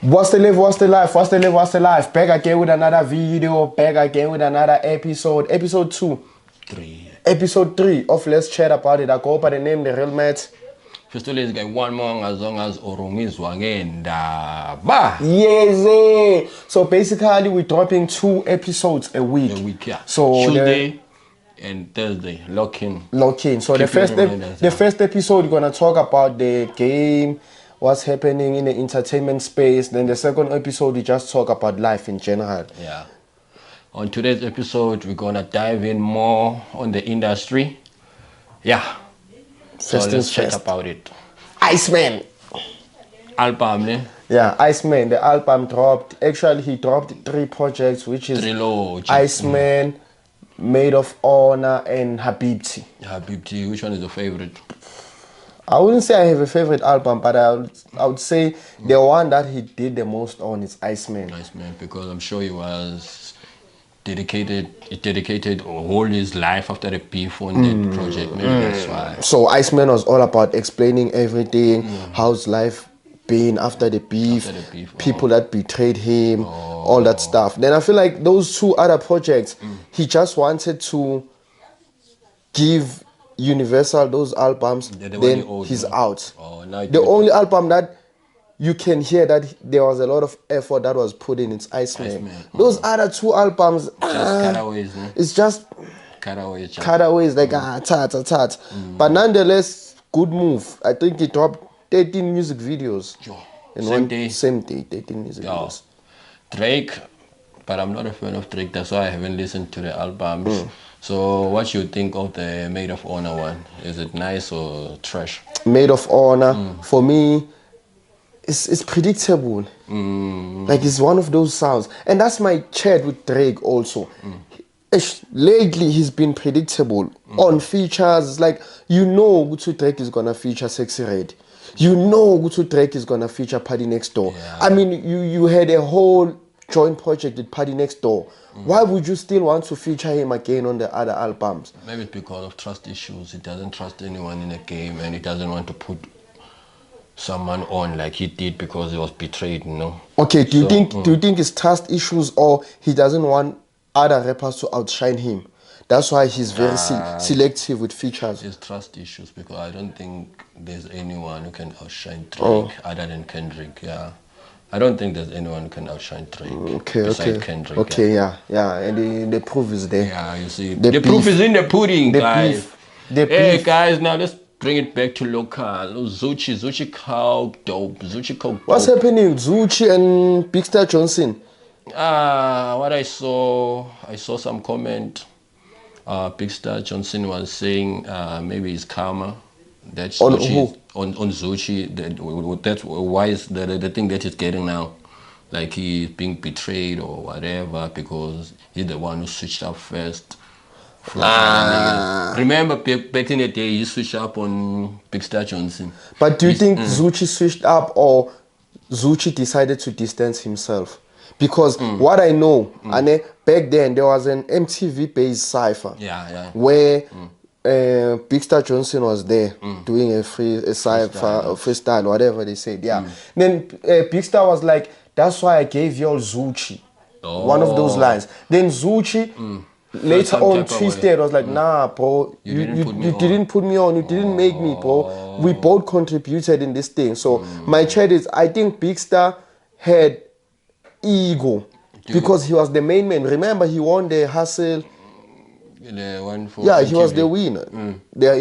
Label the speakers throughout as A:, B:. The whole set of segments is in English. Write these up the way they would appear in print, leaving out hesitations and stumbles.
A: What's the live, what's the life, what's the live, what's the life? Back again with another video, back again with another episode. Episode 2.
B: 3.
A: Episode 3 of Let's Chat About It. I go by the name The Real Matt.
B: First of all, let's get one more as long as Orongizwa again. Ba!
A: Yes, so basically we're dropping 2 episodes a week.
B: Yeah.
A: So
B: Tuesday and Thursday, lock in.
A: So the first episode, we're gonna talk about the game, what's happening in the entertainment space. Then the second episode, we just talk about life in general.
B: Yeah. On today's episode, we're gonna dive in more on the industry. Yeah. So let's chat about it.
A: Iceman.
B: Album, ne?
A: Yeah, Iceman. The album dropped. Actually, he dropped 3 projects, which is
B: Trilogy.
A: Iceman, Made of Honor, and Habibti.
B: Habibti, which one is your favorite?
A: I wouldn't say I have a favorite album, but I would say the one that he did the most on is Iceman.
B: Iceman, because I'm sure he was dedicated all his life after the beef on that project. Maybe that's why.
A: So Iceman was all about explaining everything, how's life been after the beef, people that betrayed him, all that stuff. Then I feel like those 2 other projects, he just wanted to give Universal those albums, then he's out. The only album that you can hear that there was a lot of effort that was put in, it's Iceman. Those other 2 albums, it's just cutaways, like tat. But nonetheless, good move. I think he dropped 13 music videos in same day, 13 music videos.
B: Drake, but I'm not a fan of Drake, that's why I haven't listened to the albums. So what you think of the Made of Honor one? Is it nice or trash?
A: Made of Honor, for me, it's predictable. Like, it's one of those sounds. And that's my chat with Drake also. Lately, he's been predictable on features. Like, you know Gutu Drake is going to feature Sexy Red. You know Gutu Drake is going to feature Party Next Door. Yeah. I mean, you had a whole joint project with Party Next Door. Why would you still want to feature him again on the other albums?
B: Maybe it's because of trust issues. He doesn't trust anyone in the game, and he doesn't want to put someone on like he did because he was betrayed, you know.
A: Okay, do you think it's trust issues, or he doesn't want other rappers to outshine him? That's why he's very selective with features.
B: It's trust issues, because I don't think there's anyone who can outshine Drake other than Kendrick. Yeah, I don't think there's anyone who can outshine Drake besides Kendrick.
A: Okay, yeah, and the proof is there.
B: Yeah, you see, the proof is in the pudding, guys. Hey guys, now let's bring it back to local. Zoocci Coke dope. Zoocci Coke dope.
A: What's happening, Zoocci and Big Star Johnson?
B: What I saw some comment. Big Star Johnson was saying maybe it's karma. That's on Zoocci, on Zoocci. That's why is the thing that he's getting now, like he's being betrayed or whatever, because he's the one who switched up first. Remember back in the day, he switched up on Big Star Johnson.
A: But do you think Zoocci switched up, or Zoocci decided to distance himself? Because what I know, and back then there was an MTV-based cypher, where Big Star Johnson was there doing a freestyle, whatever they said. Yeah. Then Big Star was like, "That's why I gave y'all Zoocci," one of those lines. Then Zoocci later on twisted, was like, "Nah, bro, you didn't put me on. You didn't make me, bro. We both contributed in this thing." So my chat is, I think Big Star had ego because he was the main man. Remember, he won the Hustle.
B: The one for
A: he was the winner.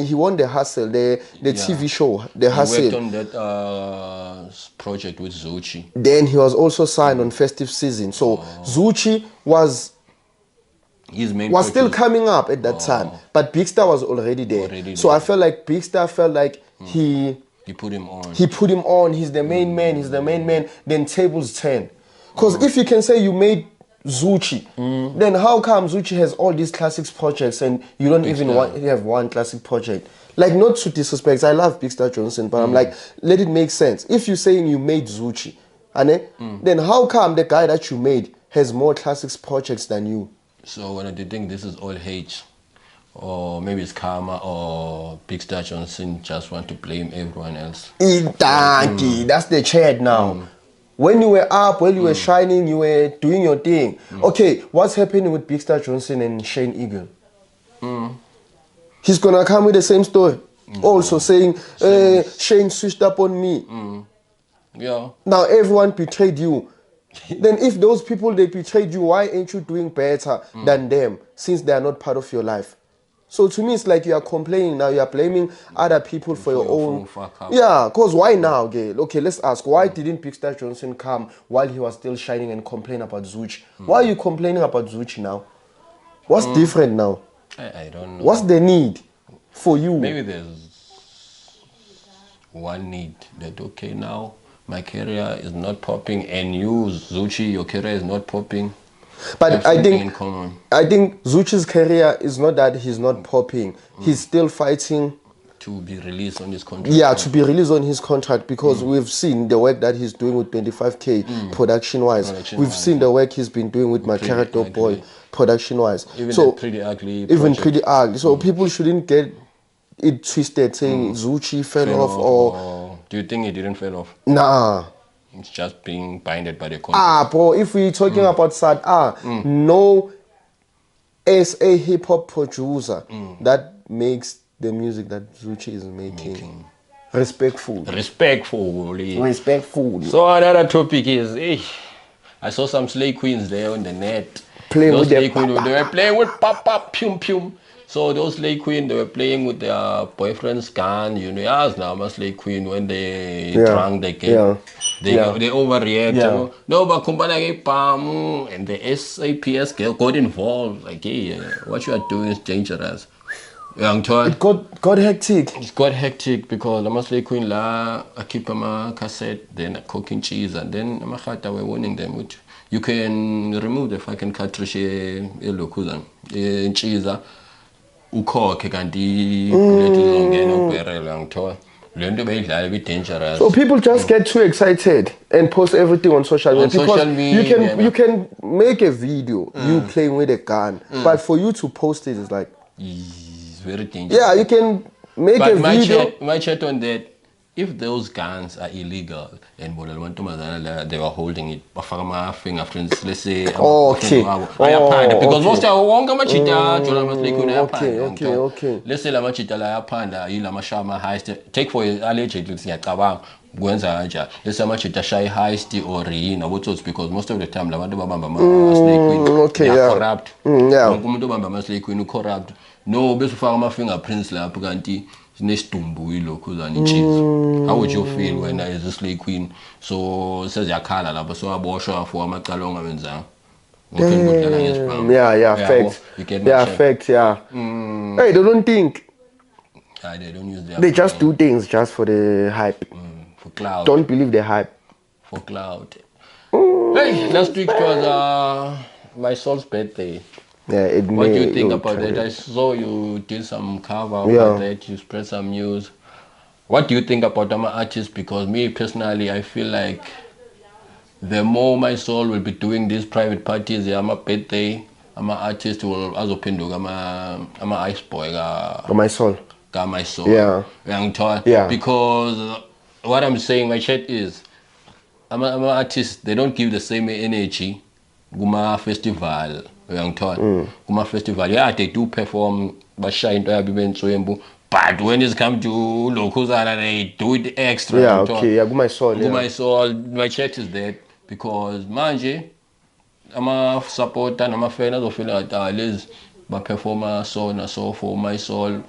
A: He won the Hustle, the TV show, the Hustle.
B: He worked on that project with Zoocci.
A: Then he was also signed on Festive Season. So Zoocci was still coming up at that time, but Big Star was already there. So I felt like Big Star felt like he
B: put him on.
A: He put him on. He's the main man. He's the main man. Then tables turn. Because if you can say you made Zoocci, then how come Zoocci has all these classics projects and you don't even have one classic project? Like, not to disrespect, I love Big Star Johnson, but I'm like, let it make sense. If you're saying you made Zoocci, then how come the guy that you made has more classics projects than you?
B: So when do you think this is all hate? Or maybe it's karma, or Big Star Johnson just want to blame everyone else?
A: That's the chat now. When you were up, when you were shining, you were doing your thing. Okay, what's happening with Big Star Johnson and Shane Eagle? He's gonna come with the same story. Also saying, Shane switched up on me.
B: Yeah.
A: Now everyone betrayed you. Then if those people, they betrayed you, why ain't you doing better than them, since they are not part of your life? So to me, it's like you are complaining now, you are blaming other people for your own. Yeah, because why now, Gail? Okay, let's ask, why didn't Big Star Johnson come while he was still shining and complain about Zoocci? Why are you complaining about Zoocci now? What's different now?
B: I don't know.
A: What's the need for you?
B: Maybe there's one need that, okay, now my career is not popping, and you, Zoocci, your career is not popping.
A: But I think Zoocci's career is not that he's not popping. He's still fighting
B: to be released on his contract.
A: Yeah, to be released on his contract, because we've seen the work that he's doing with 25K production-wise. We've seen the work he's been doing with My Carrot Dog Boy production-wise.
B: Even Pretty Ugly.
A: Even Pretty Ugly. So people shouldn't get it twisted saying Zoocci fell off or...
B: Do you think he didn't fall off?
A: Nah.
B: It's just being binded by the contract.
A: Bro, if we're talking about SAD, no SA hip-hop producer that makes the music that Zoocci is making. Respectful.
B: So another topic is, I saw some slay queens there on the net.
A: Playing with
B: slay queens, they were playing with papa, pum pum. So those slay queens, they were playing with their boyfriend's gun. You know, as now a slay queen, when they drunk, they get they overreact. You know? No, but kumbana pam, and the SAPS girl got involved. Like, hey, what you are doing is dangerous.
A: It got hectic.
B: It got hectic because I'm a slay queen la, I keep my cassette, then cooking cheese, and then I'm a we're warning them with you can remove the fucking cartridge in cheese. Ukhokhe kanti kulethu zongena ubherele ngithola lento beyidlala be dangerous.
A: So people just get too excited and post everything on social media, because you can make a video you playing with a gun, but for you to post it is like
B: it's very dangerous.
A: Yeah, you can make a video.
B: My chat on that, if those guns are illegal and they were holding it, bafaka fingerprints, let's say, because most of wonga machita jola maslekuna
A: okay.
B: Let's say la machita la yapanda ila mashama heist, take for allegedly siyacabanga kwenza kanja, let's say machita shy heist or yini abotsotsi, because most of the time la bantu babamba ama slay queen corrupt. Umuntu obamba ama slay queen corrupt. No, bese ufaka ama fingerprints lapho kanti nesidumbu ilokho zani cheese. How would you feel when I is a slay queen? So says yakhala lapho so aboshwa for amacala ongawenzanga.
A: Facts. Hey, they don't think.
B: They don't use
A: they just do things just for the hype.
B: For cloud.
A: Don't believe the hype.
B: For cloud. Hey, last week was my soul's birthday. What do you think about that? I saw you did some cover about that, you spread some news. What do you think about my artists? Because me personally, I feel like the more my soul will be doing these private parties, I'm a birthday, I'm an artist will also pindu, I'm a ice boy.
A: My soul.
B: My soul.
A: Yeah.
B: Because what I'm saying, my chat is, I'm an artist, they don't give the same energy. Guma festival. Kuma festival, they do perform, but when it's come to Lokuzana, they do it extra.
A: My soul.
B: My soul, my chat is that because manje, I'm a supporter and I'm a fan of feeling like Liz, but performer so for my soul,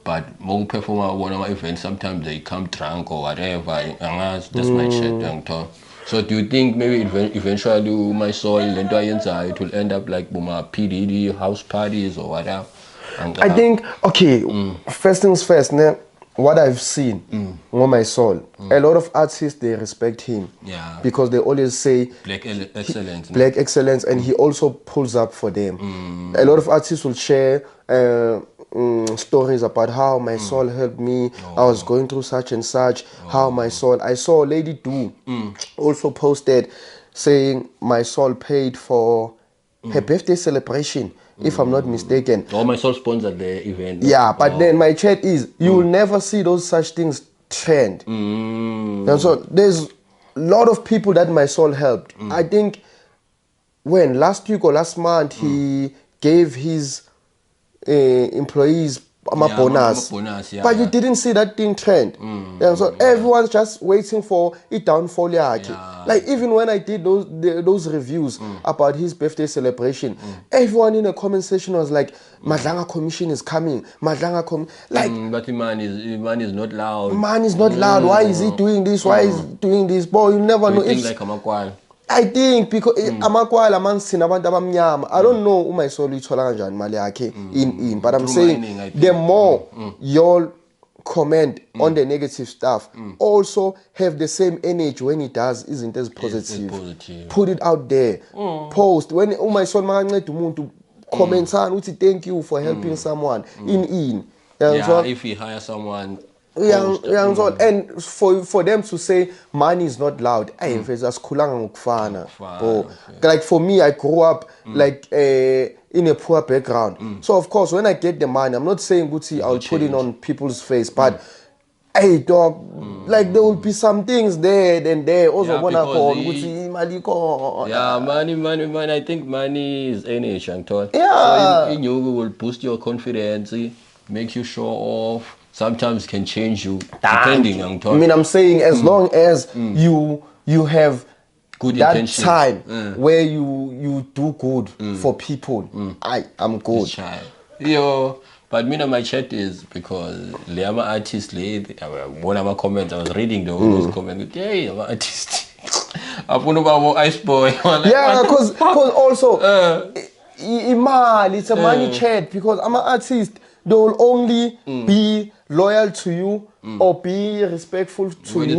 B: but more performer one of my events, sometimes they come drunk or whatever, and that's my chat. So do you think maybe eventually my soul it will end up like PDD house parties or whatever?
A: I think first things first, what I've seen on my soul, a lot of artists they respect him because they always say black excellence, and he also pulls up for them. A lot of artists will share stories about how my soul helped me. I was going through such and such. How my soul. I saw Lady Do also posted saying my soul paid for her birthday celebration, if I'm not mistaken.
B: My soul sponsored the event.
A: Yeah, but then my chat is you will never see those such things trend. And so there's lot of people that my soul helped. I think when last week or last month he gave his employees bonus, but you didn't see that thing trend. So everyone's just waiting for it downfall. Like even when I did those reviews about his birthday celebration, everyone in the comment section was like, Madlanga Commission is coming. Madlanga
B: but the man is not loud.
A: Man is not loud. Why is he doing this? Why is he doing this? Boy, you never know.
B: It's like Amakwal.
A: I think because amakwala man sinabantu abamnyama. I don't know my soul ithola kanjani mali yakhe in but I'm saying the more y'all comment on the negative stuff, also have the same energy when it does isn't as positive. Put it out there. Post when my soul makanceda umuntu comment uthi thank you for helping someone
B: if he hire someone.
A: And for them to say money is not loud, like for me, I grew up like in a poor background. So of course, when I get the money, I'm not saying Gucci, I'll put it on people's face, but hey dog, like there will be some things there and there. Also, money.
B: I think money is energy. So you will boost your confidence, make you show off. Sometimes can change you depending on time.
A: I mean, I'm saying as long as you have
B: good
A: that
B: intentions.
A: time where you do good for people, I'm good.
B: Yo, but me and my chat is because I'm an artist. One of my comments, I was reading those comments. Hey, I'm an artist. I put about Ice Boy.
A: Because also it's a money chat because I'm an artist. They will only be loyal to you or be respectful to
B: when
A: you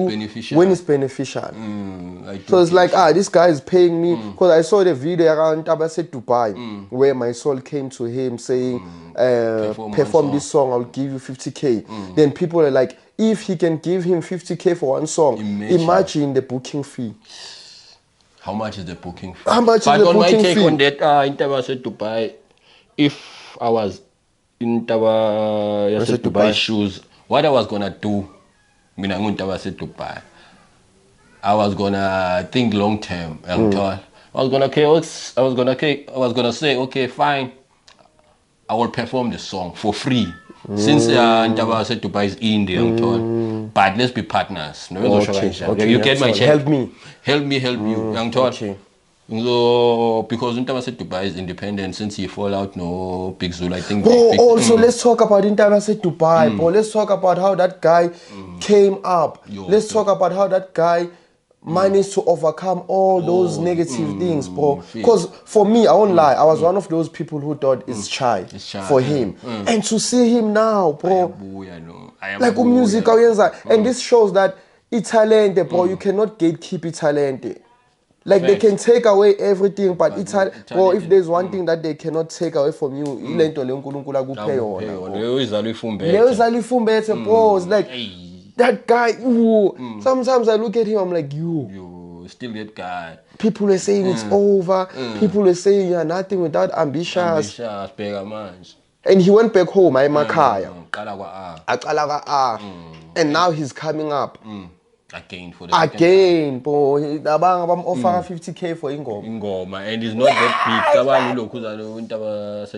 B: when
A: it's beneficial. So it's like, this guy is paying me. Because I saw the video around Tabaset Dubai where my soul came to him saying, perform this song, I'll give you 50K. Then people are like, if he can give him 50K for one song, imagine the booking fee.
B: How much is the booking fee?
A: How much is the booking fee? But on my take
B: on that, in Tabaset Dubai, if I was in Dubai shoes, what I was gonna do, I was gonna think long term. I was gonna say, okay, fine, I will perform the song for free. Since Dubai is India, but let's be partners. Okay, you get my check.
A: Help me
B: you. So, because Dubai is independent, since he fall out, no Big Zulu, I think.
A: Also, let's talk about Dubai. Let's talk about how that guy came up. Let's talk about how that guy managed to overcome all those negative things, bro. Because for me, I won't lie, I was one of those people who thought it's shy for him. And to see him now, bro, like music, and this shows that it's talented, bro. You cannot gatekeep it talented. Like they can take away everything, but if there's one thing that they cannot take away from you, bro, it's like that guy. Sometimes I look at him, I'm like,
B: you still that guy.
A: People are saying it's over. People are saying you're nothing without ambitious. And he went back home, and now he's coming up.
B: Again,
A: bro. I'm offering 50K for Ingoma.
B: And it's not that big.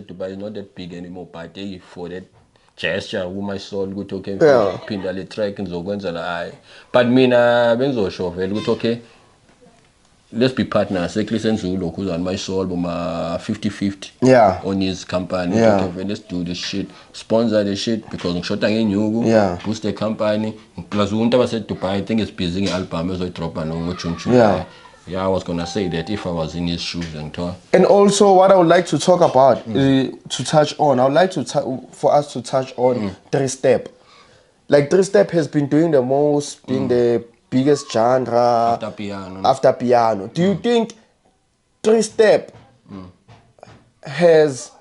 B: Dubai is not that big anymore, but for that gesture, who my soul go to Pindale track and Zogwenza. But me na benzo show, okay. Let's be partners. Listen to who's on my soul, 50-50 on his company. Okay, let's do this shit. Sponsor the shit because boost the company. Plus, I think it's busy in album. I was gonna say that if I was in his shoes
A: and also what I would like to talk about, to touch on, I would like for us to touch on 3-Step. Like 3-Step has been doing the most, being the biggest genre after piano. Do you think 3-Step has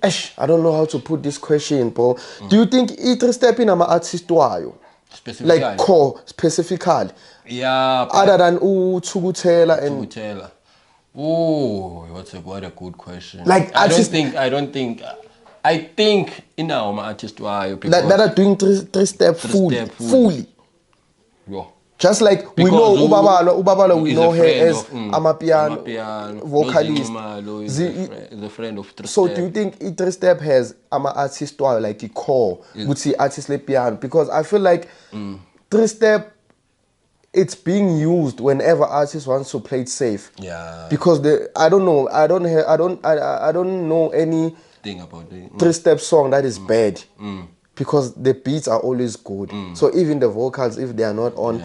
A: I don't know how to put this question, bro. Do you think 3-Step in an artist like core specifically?
B: Yeah.
A: Other than Tsukutela and
B: Tsukutela. Oh, what a good question.
A: Like
B: I don't think. I think in our artist
A: that are doing 3-Step fully. Just like we know Ubabalo, we know her as Amapiano vocalist.
B: The friend of Three
A: So do you think Three Step has artist or like a core would see artist like piano? Because I feel like Three Step, it's being used whenever artists wants to play it safe.
B: Yeah.
A: Because I don't know any
B: thing about the
A: Three Step song that is bad. Because the beats are always good. So even the vocals, if they are not on,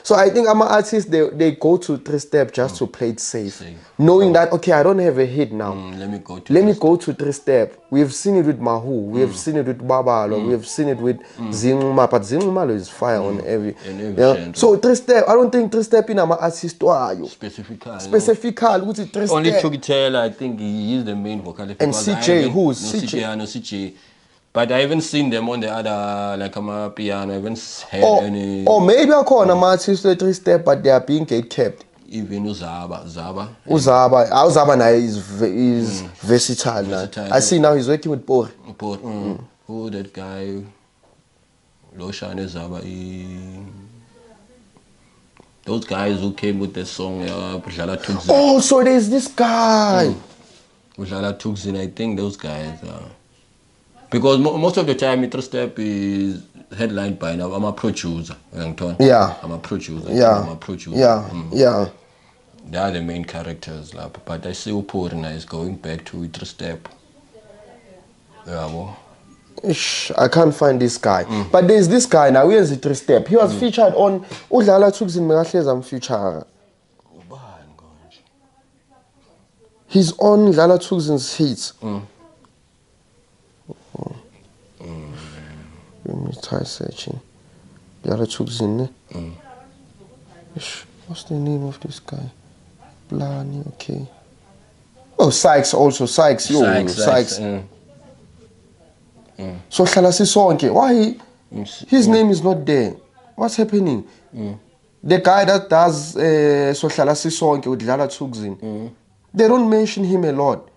A: So I think artists, they go to Three Step just to play it safe. Knowing that, okay, I don't have a hit now.
B: Let me go
A: to Three Step. We've seen it with Mahu. We have seen it with Babalo. We have seen it with Zinguma. But Zinguma is fire on every. So Three Step, I don't think Three Step in artist specifically. What's it Three Step?
B: Only Chukitela, I think he is the main vocalist.
A: And CJ, who's
B: CJ? No CJ. But I haven't seen them on the other, like piano. I haven't heard any.
A: Or maybe I call them artists Three Step, but they are being kept.
B: Even Uzaba.
A: Uzaba now is versatile now. I see now he's working with Por.
B: Who that guy? Loshan Uzaba. Those guys who came with the song Bujala Tugzin.
A: Oh, so there's this guy.
B: Bujala Tugzin, I think those guys because most of the time, Three Step is headlined by now. I'm a producer.
A: Yeah.
B: I'm a producer.
A: Yeah. Yeah.
B: They are the main characters. But I see Upurna is going back to Three Step.
A: I can't find this guy. But there's this guy now. Where's the Three Step? He was featured on Udlala Tugzin Megahlezam feature. He's on Udlala Tugzin's hits. Let me try searching. Udlala Tugzin. What's the name of this guy? Blani, okay. Oh, Sykes also. Sykes. So Sonke, why his name is not there? What's happening? The guy that does Sonke with Udlala Tugzin, they don't mention him a lot.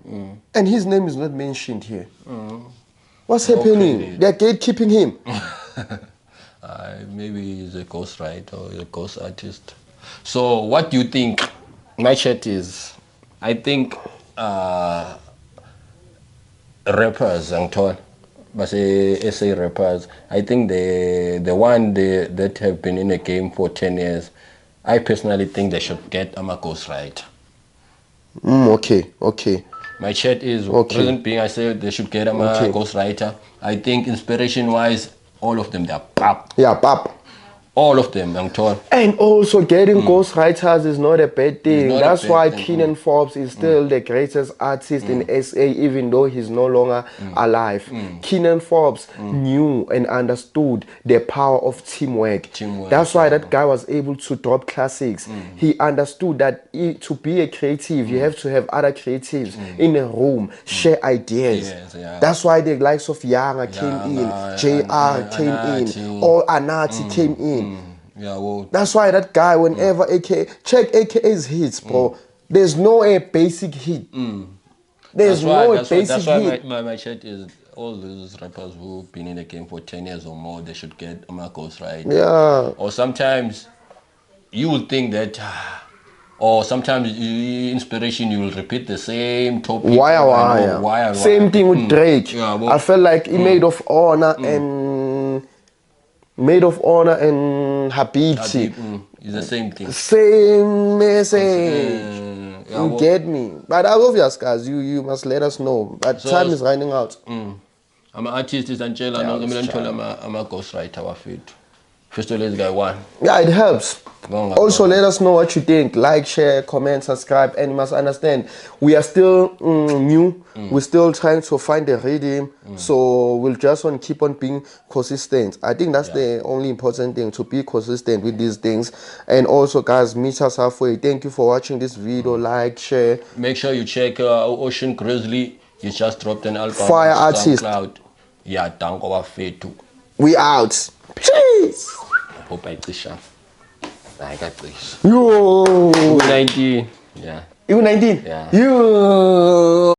A: And his name is not mentioned here. What's happening? They're gatekeeping him.
B: Maybe he's a ghostwriter or a ghost artist. So what do you think? My chat is, I think rappers, but say rappers, I think the one that have been in the game for 10 years, I personally think they should get a ghostwriter.
A: Okay.
B: My chat is, present being, I say they should get a ghostwriter. I think inspiration-wise, all of them, they are pop.
A: Yeah, pop.
B: All of them, young tall.
A: And also getting ghostwriters is not a bad thing. That's why Keenan Forbes is still the greatest artist in SA, even though he's no longer alive. Keenan Forbes knew and understood the power of teamwork. That's why that guy was able to drop classics. He understood that to be a creative, you have to have other creatives in a room, share ideas. That's why the likes of Yanga came in, JR came in, or Anati came in. That's why that guy, whenever check AKA's hits, bro. There's no basic hit. There's no basic hit.
B: My chat is all those rappers who've been in the game for 10 years or more, they should get a ghostwriter.
A: Yeah.
B: Or sometimes you will think that, or sometimes inspiration, you will repeat the same topic.
A: Why? Same thing with Drake. I felt like he Made of Honor and Habibti.
B: It's the same thing.
A: Same message. You get me? But obvious, guys, you must let us know. But so time is running out.
B: I'm an artist, I'm a ghostwriter. First of all, guy one.
A: Yeah, it helps. Also, let us know what you think. Like, share, comment, subscribe, and you must understand we are still new. We're still trying to find the rhythm. So we'll just want to keep on being consistent. I think that's the only important thing, to be consistent with these things. And also, guys, meet us halfway. Thank you for watching this video. Like, share.
B: Make sure you check Ocean Grizzly. He just dropped an album.
A: Fire artist.
B: Yeah, thank our fate too.
A: We out. Peace.
B: I hope I got this.
A: Yo.
B: U19. Yeah.
A: U19.
B: Yeah.
A: You.